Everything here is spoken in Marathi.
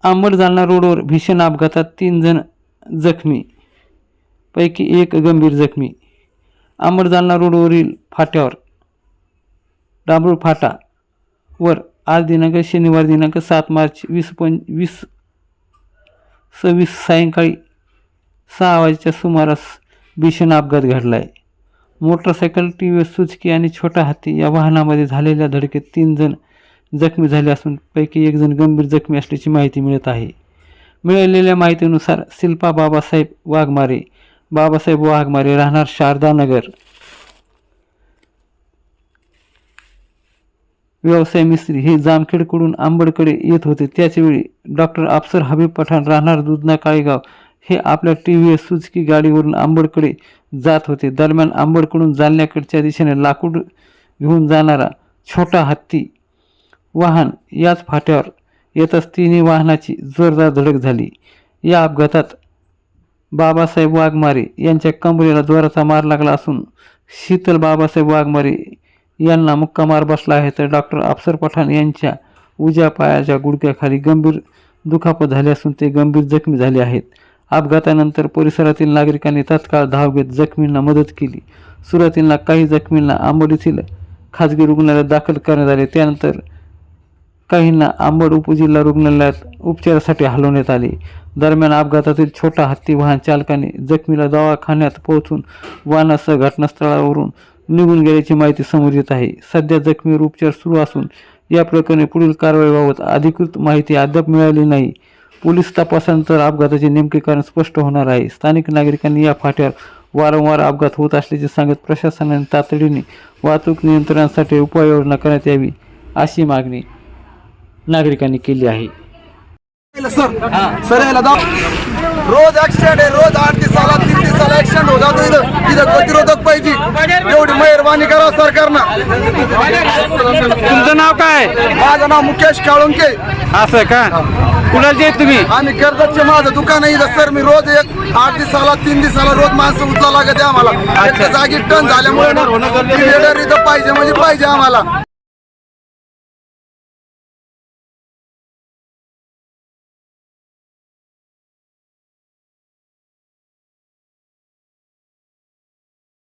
अंबड जालना रोडवर भीषण अपघातात 3 जण जखमी, पैकी 1 गंभीर जखमी. अंबड जालना रोडवरील फाट्यावर डांबरू फाटा वर आज दिनांक शनिवार दिनांक 7 मार्च 2026 सायंकाळी 6 वाजेच्या सुमारास भीषण अपघात घडला आहे. मोटरसायकल, TVS सुझुकी आणि छोटा हत्ती या वाहनामध्ये झालेल्या धडकेत 3 जण जखमी झाले असून पैकी 1 जण गंभीर जखमी असल्याची माहिती मिळत आहे. मिळालेल्या माहितीनुसार शिल्पा बाबासाहेब वाघमारे राहणार शारदानगर, व्यवसाय मिस्त्री, हे जामखेडकडून अंबडकडे येत होते. त्याचवेळी डॉक्टर अफसर हबीब पठाण राहणार दुधना काळेगाव हे आपल्या TVS सुझुकी गाडीवरून अंबडकडे जात होते. दरम्यान अंबडकडून जालन्याकडच्या दिशेने लाकूड घेऊन जाणारा छोटा हत्ती वाहन याच फाट्यावर येताच तिन्ही वाहनाची जोरदार धडक झाली. या अपघातात बाबासाहेब वाघमारे यांच्या कमरेला जोराचा मार लागला असून शीतल बाबासाहेब वाघमारे यांना मुक्का मार बसला आहे, तर डॉक्टर अफसर पठाण यांच्या उजव्या पायाच्या गुडघ्याखाली गंभीर दुखापत झाली असून ते गंभीर जखमी झाले आहेत. अपघातानंतर परिसरातील नागरिकांनी तात्काळ धाव घेत जखमींना मदत केली. सुरुवातीला काही जखमींना अंबड येथील खाजगी रुग्णालयात दाखल करण्यात आले. त्यानंतर काहींना अंबड उपजिल्हा रुग्णालयात उपचारासाठी हलवण्यात आले. दरम्यान अपघातातील छोटा हत्ती वाहन चालकाने जखमीला दवाखान्यात पोहोचून वाहनासह घटनास्थळावरून निघून गेल्याची माहिती समोर येत आहे. सध्या जखमीवर उपचार सुरू असून या प्रकरणी पुढील कारवाईबाबत अधिकृत माहिती अद्याप मिळाली नाही. पोलीस तपासानंतर अपघाताचे नेमके कारण स्पष्ट होणार आहे. स्थानिक नागरिकांनी या फाट्यावर वारंवार अपघात होत असल्याचे सांगत प्रशासनाने तातडीने वाहतूक नियंत्रणासाठी उपाययोजना करण्यात यावी अशी मागणी नागरिकांनी केली आहे. रोज ऍक्सिडेंट आहे, रोज 8 दिवसाला 3 दिवसाला ऍक्सिडेंट होत जातो. इथं प्रतिरोधक पाहिजे, एवढी मेहरबानी करा सरकारनं. तुमचं नाव काय? माझं नाव मुकेश काळुंके. असं का? कुणाचे तुम्ही? आम्ही कर्जतचे, माझं दुकान आहे इथं सर. मी रोज 8 दिवसाला 3 दिवसाला रोज माणसं उचला लागत आहे आम्हाला. एका जागी टन झाल्यामुळे इथं पाहिजे म्हणजे पाहिजे आम्हाला.